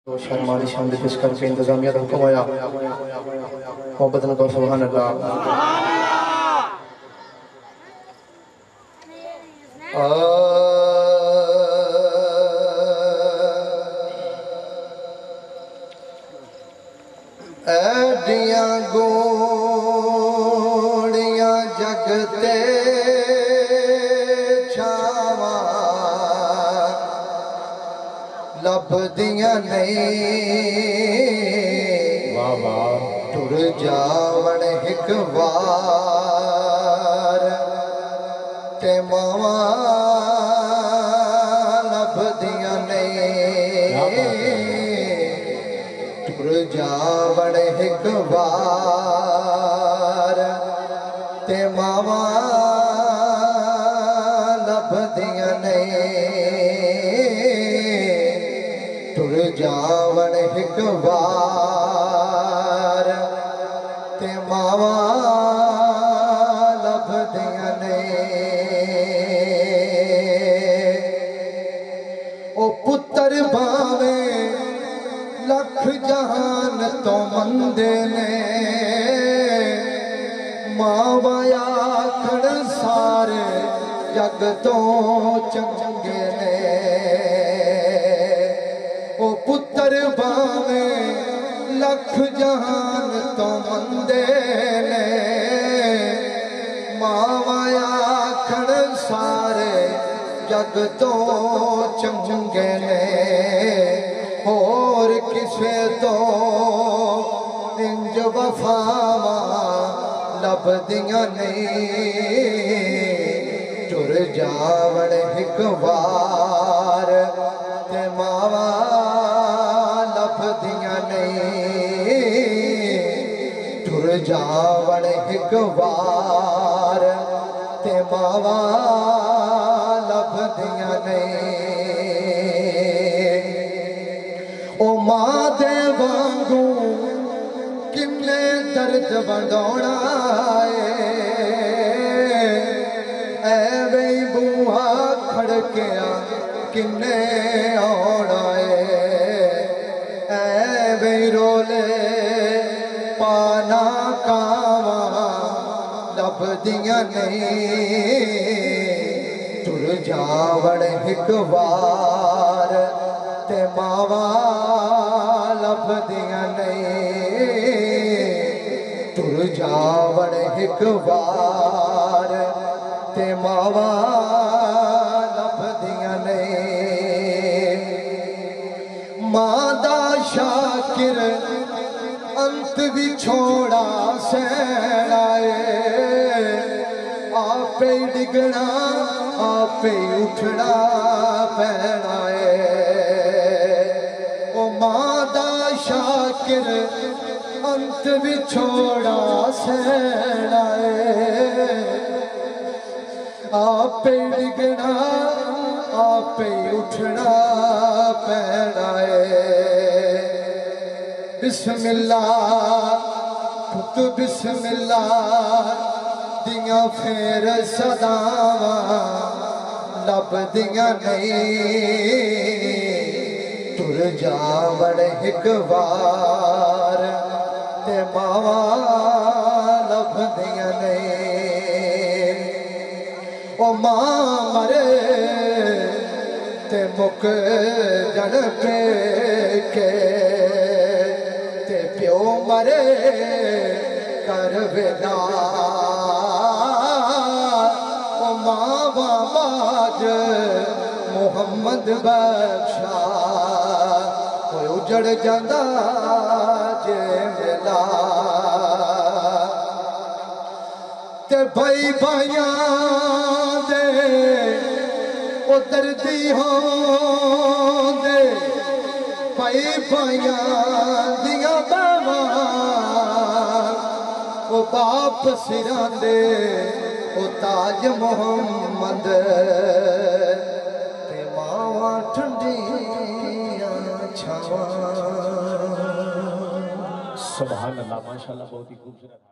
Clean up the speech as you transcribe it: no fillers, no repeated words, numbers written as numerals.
तो शर्माली शान पेश करके इंतजामिया का हुक्म आया मोहब्बत न को सुभान अल्लाह। ऐडियां गोड़ियां जगते छावा लभदियां नहीं टुर जावण हिक वार ते मावा लभदियां नहीं टुर जावण हिक वार ते मावा लभदियां नहीं टुर जावण हिक वार ते मावा लभदियां नहीं। ओ पुत्र भावे लख जहान तो मंदे ने मावा आखड़ सारे जग तो चंगे ने। ओ पुत्र भावे लख जहान तो मंदे ने मावा आखड़ सारे जग तो चंगे ने। और किसे तो इंज वफावा लभदियां नहीं टुर जावण हिक वार ते मावा लभदियां नहीं टुर जावण हिक वार ते मावा लभदियां नहीं। ओ मां दे वांगू किन्ने दर्द वंडाउणा ऐवे बूहा खड़किया किन्ने आउणा ऐवे रोले पाना कावा लभदियां नहीं टुर जावण हिक वार ते मावा लभदियां नहीं टुर जावण हिक वार ते मावा लभदियां नहीं। मां दा शाकिर अंत भी छोड़ा सैणाए आपे डिगना आपे उठना पैना मां दा शाकिर अंत विछोड़ा सैना आपे डिगना आपे उठना पैना बिस्मिल्लाह पुत बिस्मिल्लाह दियां फेर सदावा लभदियां नहीं टुर जावण हिक वार ते मावा लभदियां नहीं। ओ मां मरे ते मुक जन पेके ते प्यो मरे कर विदा। ओ मां बाज मोहम्मद बख्शा उजड़ जांदा जे मिला ते भाई भाइयां दे ओ दर्दी होंदे भाई भाइयां दियां बावां ओ बाप सिरां दे ओ ताज मोहम्मद ते मावां ठंडियां छावां। सुभान अल्लाह माशाल्लाह बहुत ही खूबसूरत।